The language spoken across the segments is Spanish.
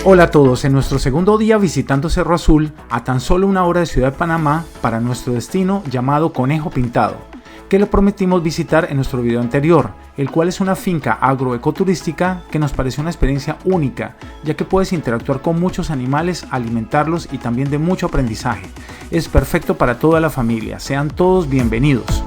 Hola a todos, en nuestro segundo día visitando Cerro Azul, a tan solo una hora de Ciudad de Panamá, para nuestro destino llamado Conejo Pintado, que lo prometimos visitar en nuestro video anterior, el cual es una finca agroecoturística que nos pareció una experiencia única, ya que puedes interactuar con muchos animales, alimentarlos y también de mucho aprendizaje. Es perfecto para toda la familia, sean todos bienvenidos.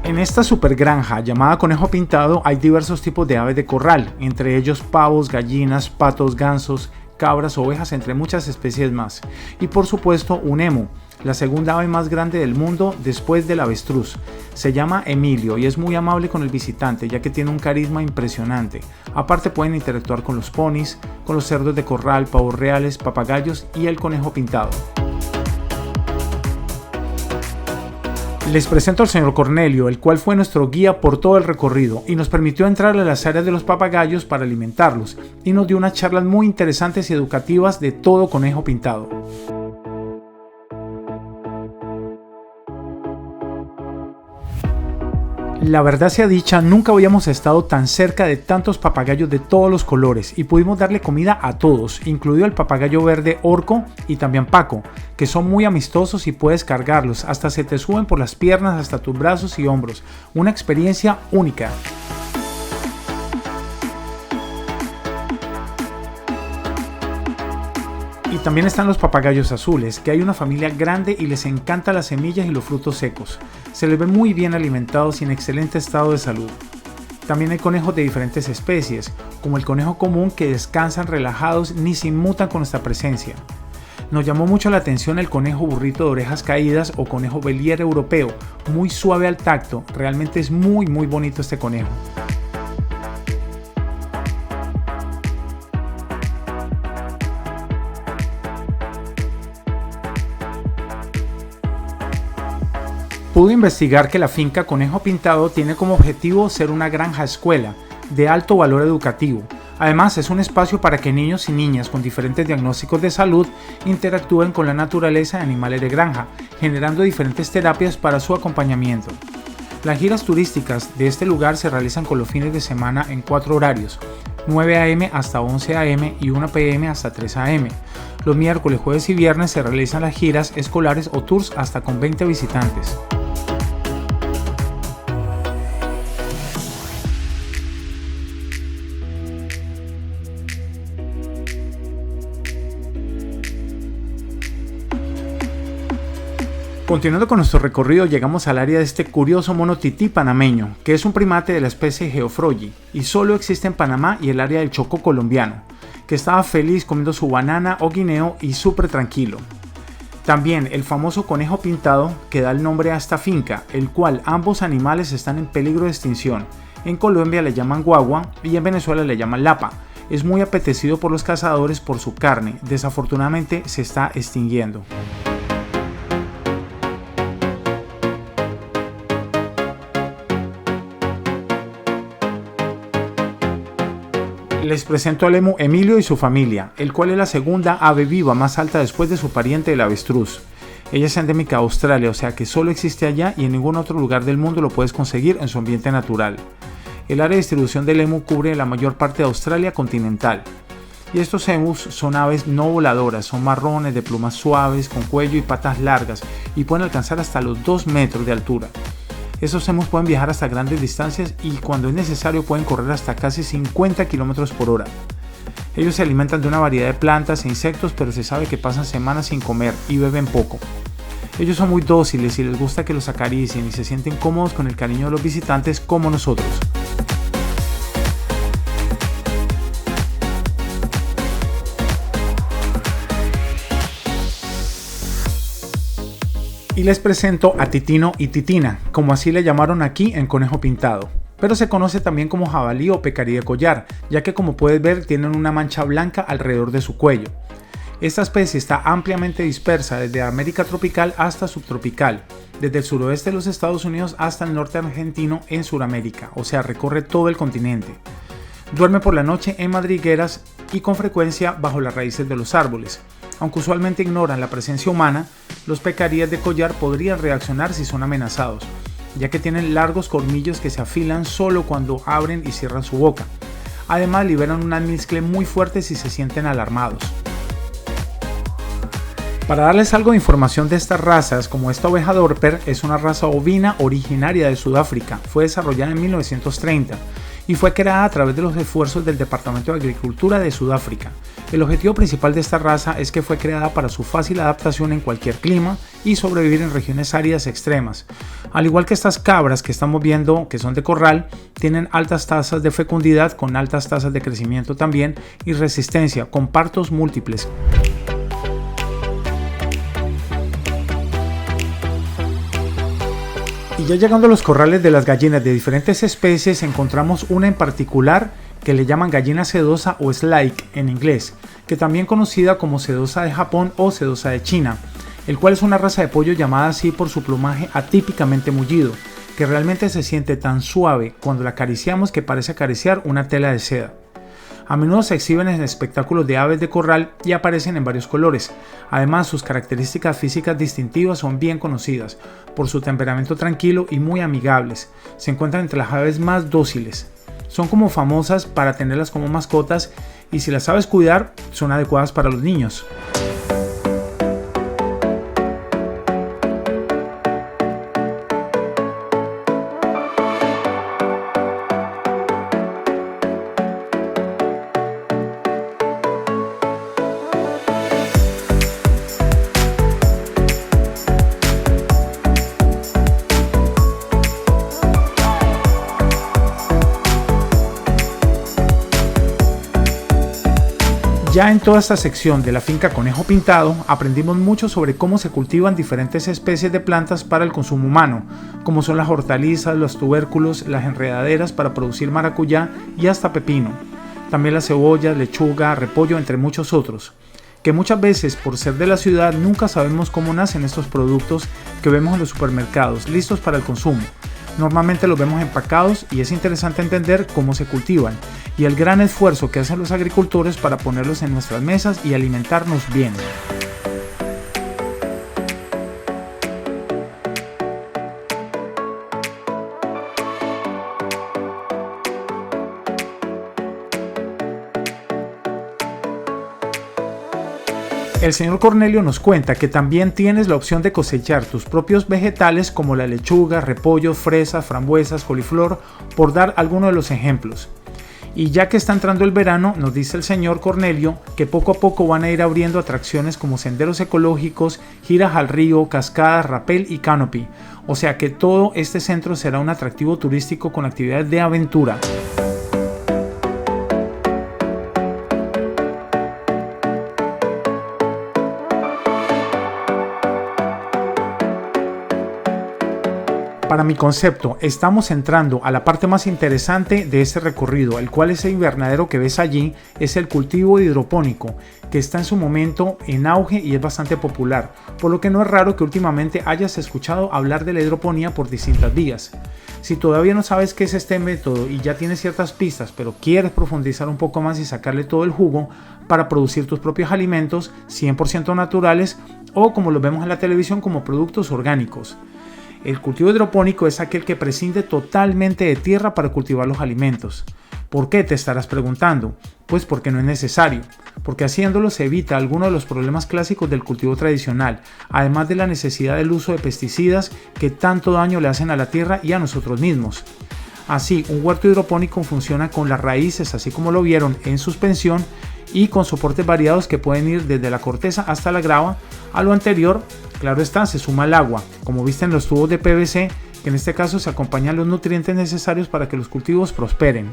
En esta super granja llamada Conejo Pintado hay diversos tipos de aves de corral, entre ellos pavos, gallinas, patos, gansos, cabras, ovejas, entre muchas especies más. Y por supuesto un emu, la segunda ave más grande del mundo después del avestruz. Se llama Emilio y es muy amable con el visitante ya que tiene un carisma impresionante. Aparte pueden interactuar con los ponis, con los cerdos de corral, pavos reales, papagayos y el conejo pintado. Les presento al señor Cornelio, el cual fue nuestro guía por todo el recorrido y nos permitió entrar a las áreas de los papagayos para alimentarlos y nos dio unas charlas muy interesantes y educativas de todo Conejo Pintado. La verdad sea dicha, nunca habíamos estado tan cerca de tantos papagayos de todos los colores y pudimos darle comida a todos, incluido el papagayo verde Orco y también Paco, que son muy amistosos y puedes cargarlos, hasta se te suben por las piernas hasta tus brazos y hombros, una experiencia única. Y también están los papagayos azules, que hay una familia grande y les encantan las semillas y los frutos secos. Se les ve muy bien alimentados y en excelente estado de salud. También hay conejos de diferentes especies, como el conejo común, que descansan relajados ni se inmutan con nuestra presencia. Nos llamó mucho la atención el conejo burrito de orejas caídas o conejo Bélier europeo, muy suave al tacto, realmente es muy bonito este conejo. Pude investigar que la finca Conejo Pintado tiene como objetivo ser una granja escuela de alto valor educativo. Además es un espacio para que niños y niñas con diferentes diagnósticos de salud interactúen con la naturaleza y animales de granja, generando diferentes terapias para su acompañamiento. Las giras turísticas de este lugar se realizan con los fines de semana en 4 horarios, 9 a.m. hasta 11 a.m. y 1 p.m. hasta 3 a.m. Los miércoles, jueves y viernes se realizan las giras escolares o tours hasta con 20 visitantes. Continuando con nuestro recorrido, llegamos al área de este curioso mono tití panameño, que es un primate de la especie Geoffroyi y solo existe en Panamá y el área del Chocó colombiano, que estaba feliz comiendo su banana o guineo y súper tranquilo. También el famoso conejo pintado, que da el nombre a esta finca, el cual ambos animales están en peligro de extinción. En Colombia le llaman guagua y en Venezuela le llaman lapa. Es muy apetecido por los cazadores por su carne, desafortunadamente se está extinguiendo. Les presento al emu Emilio y su familia, el cual es la segunda ave viva más alta después de su pariente el avestruz. Ella es endémica de Australia, o sea que solo existe allá y en ningún otro lugar del mundo lo puedes conseguir en su ambiente natural. El área de distribución del emu cubre la mayor parte de Australia continental. Y estos emus son aves no voladoras, son marrones de plumas suaves, con cuello y patas largas y pueden alcanzar hasta los 2 metros de altura. Estos emus pueden viajar hasta grandes distancias y cuando es necesario pueden correr hasta casi 50 km por hora. Ellos se alimentan de una variedad de plantas e insectos, pero se sabe que pasan semanas sin comer y beben poco. Ellos son muy dóciles y les gusta que los acaricien y se sienten cómodos con el cariño de los visitantes como nosotros. Y les presento a Titino y Titina, como así le llamaron aquí en Conejo Pintado. Pero se conoce también como jabalí o pecarí de collar, ya que como puedes ver tienen una mancha blanca alrededor de su cuello. Esta especie está ampliamente dispersa desde América tropical hasta subtropical, desde el suroeste de los Estados Unidos hasta el norte argentino en Sudamérica, o sea recorre todo el continente. Duerme por la noche en madrigueras y con frecuencia bajo las raíces de los árboles. Aunque usualmente ignoran la presencia humana, los pecaríes de collar podrían reaccionar si son amenazados. ya que tienen largos colmillos que se afilan solo cuando abren y cierran su boca. Además liberan un almizcle muy fuerte si se sienten alarmados. Para darles algo de información de estas razas, como esta oveja Dorper es una raza ovina originaria de Sudáfrica, fue desarrollada en 1930 y fue creada a través de los esfuerzos del Departamento de Agricultura de Sudáfrica. El objetivo principal de esta raza es que fue creada para su fácil adaptación en cualquier clima y sobrevivir en regiones áridas extremas. Al igual que estas cabras que estamos viendo, que son de corral, tienen altas tasas de fecundidad con altas tasas de crecimiento también y resistencia con partos múltiples. Y ya llegando a los corrales de las gallinas de diferentes especies, encontramos una en particular que le llaman gallina sedosa o Slake en inglés, que también conocida como sedosa de Japón o sedosa de China, el cual es una raza de pollo llamada así por su plumaje atípicamente mullido, que realmente se siente tan suave cuando la acariciamos que parece acariciar una tela de seda. A menudo se exhiben en espectáculos de aves de corral y aparecen en varios colores. Además, sus características físicas distintivas son bien conocidas por su temperamento tranquilo y muy amigables. Se encuentran entre las aves más dóciles. Son como famosas para tenerlas como mascotas y si las sabes cuidar, son adecuadas para los niños. Ya en toda esta sección de la finca Conejo Pintado aprendimos mucho sobre cómo se cultivan diferentes especies de plantas para el consumo humano, como son las hortalizas, los tubérculos, las enredaderas para producir maracuyá y hasta pepino. También las cebollas, lechuga, repollo, entre muchos otros. Que muchas veces por ser de la ciudad nunca sabemos cómo nacen estos productos que vemos en los supermercados, listos para el consumo. Normalmente los vemos empacados y es interesante entender cómo se cultivan y el gran esfuerzo que hacen los agricultores para ponerlos en nuestras mesas y alimentarnos bien. El señor Cornelio nos cuenta que también tienes la opción de cosechar tus propios vegetales como la lechuga, repollo, fresas, frambuesas, coliflor, por dar algunos de los ejemplos. Y ya que está entrando el verano, nos dice el señor Cornelio que poco a poco van a ir abriendo atracciones como senderos ecológicos, giras al río, cascadas, rapel y canopy. O sea que todo este centro será un atractivo turístico con actividades de aventura. Para mi concepto, estamos entrando a la parte más interesante de este recorrido, el cual ese invernadero que ves allí es el cultivo hidropónico, que está en su momento en auge y es bastante popular, por lo que no es raro que últimamente hayas escuchado hablar de la hidroponía por distintas vías. Si todavía no sabes qué es este método y ya tienes ciertas pistas, pero quieres profundizar un poco más y sacarle todo el jugo para producir tus propios alimentos 100% naturales o como los vemos en la televisión como productos orgánicos. El cultivo hidropónico es aquel que prescinde totalmente de tierra para cultivar los alimentos. ¿Por qué? Te estarás preguntando. Pues porque no es necesario, porque haciéndolo se evita algunos de los problemas clásicos del cultivo tradicional, además de la necesidad del uso de pesticidas que tanto daño le hacen a la tierra y a nosotros mismos. Así, un huerto hidropónico funciona con las raíces, así como lo vieron, en suspensión y con soportes variados que pueden ir desde la corteza hasta la grava. A lo anterior, claro está, se suma el agua, como viste en los tubos de PVC, que en este caso se acompañan los nutrientes necesarios para que los cultivos prosperen.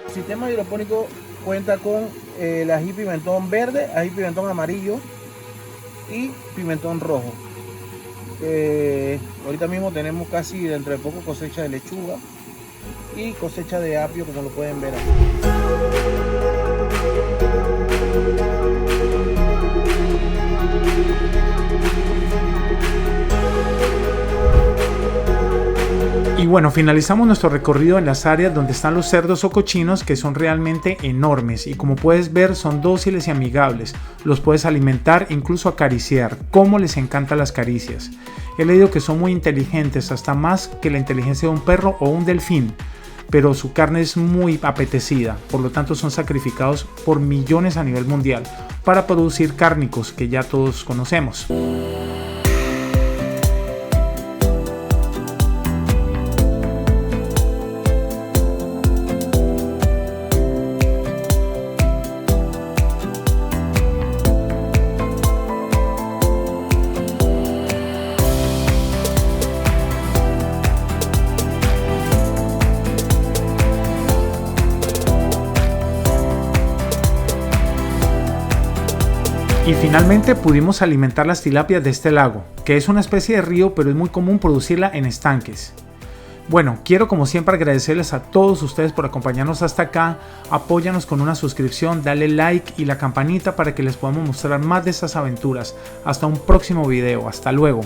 El sistema hidropónico cuenta con el ají pimentón verde, ají pimentón amarillo y pimentón rojo. Ahorita mismo tenemos casi dentro de poco cosecha de lechuga y cosecha de apio, como lo pueden ver aquí. Y bueno, finalizamos nuestro recorrido en las áreas donde están los cerdos o cochinos, que son realmente enormes y como puedes ver son dóciles y amigables. Los puedes alimentar e incluso acariciar. Cómo les encantan las caricias. He leído que son muy inteligentes, hasta más que la inteligencia de un perro o un delfín, pero su carne es muy apetecida, por lo tanto son sacrificados por millones a nivel mundial para producir cárnicos que ya todos conocemos. Y finalmente pudimos alimentar las tilapias de este lago, que es una especie de río, pero es muy común producirla en estanques. Bueno, quiero como siempre agradecerles a todos ustedes por acompañarnos hasta acá. Apóyanos con una suscripción, dale like y la campanita para que les podamos mostrar más de estas aventuras. Hasta un próximo video, hasta luego.